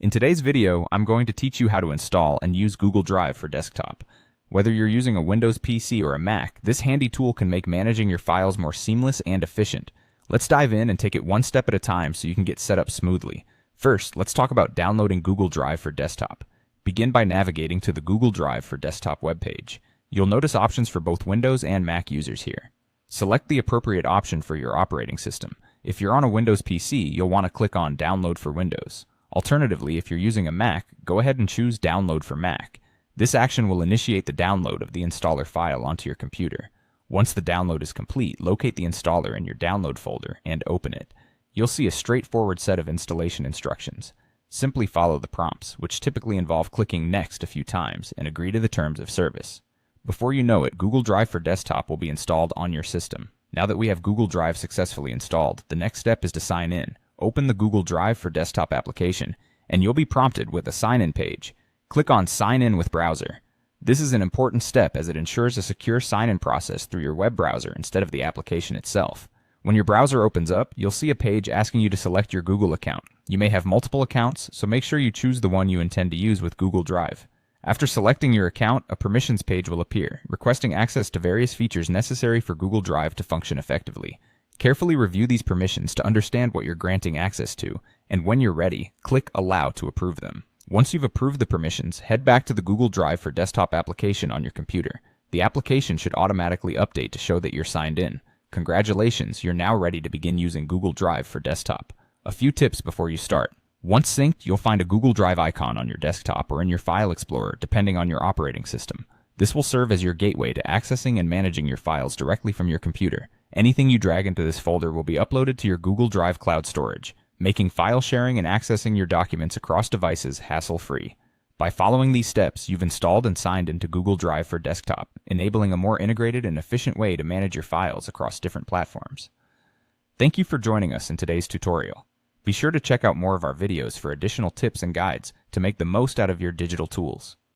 In today's video, I'm going to teach you how to install and use Google Drive for desktop. Whether you're using a Windows PC or a Mac, this handy tool can make managing your files more seamless and efficient. Let's dive in and take it one step at a time so you can get set up smoothly. First, let's talk about downloading Google Drive for desktop. Begin by navigating to the Google Drive for desktop webpage. You'll notice options for both Windows and Mac users here. Select the appropriate option for your operating system. If you're on a Windows PC, you'll want to click on Download for Windows. Alternatively, if you're using a Mac, go ahead and choose Download for Mac. This action will initiate the download of the installer file onto your computer. Once the download is complete, locate the installer in your download folder and open it. You'll see a straightforward set of installation instructions. Simply follow the prompts, which typically involve clicking Next a few times and agree to the terms of service. Before you know it, Google Drive for desktop will be installed on your system. Now that we have Google Drive successfully installed, the next step is to sign in. Open the Google Drive for desktop application, and you'll be prompted with a sign-in page. Click on Sign In with Browser. This is an important step as it ensures a secure sign-in process through your web browser instead of the application itself. When your browser opens up, you'll see a page asking you to select your Google account. You may have multiple accounts, so make sure you choose the one you intend to use with Google Drive. After selecting your account, a permissions page will appear, requesting access to various features necessary for Google Drive to function effectively. Carefully review these permissions to understand what you're granting access to, and when you're ready, click Allow to approve them. Once you've approved the permissions, head back to the Google Drive for desktop application on your computer. The application should automatically update to show that you're signed in. Congratulations, you're now ready to begin using Google Drive for desktop. A few tips before you start. Once synced, you'll find a Google Drive icon on your desktop or in your File Explorer, depending on your operating system. This will serve as your gateway to accessing and managing your files directly from your computer. Anything you drag into this folder will be uploaded to your Google Drive cloud storage, making file sharing and accessing your documents across devices hassle-free. By following these steps, you've installed and signed into Google Drive for desktop, enabling a more integrated and efficient way to manage your files across different platforms. Thank you for joining us in today's tutorial. Be sure to check out more of our videos for additional tips and guides to make the most out of your digital tools.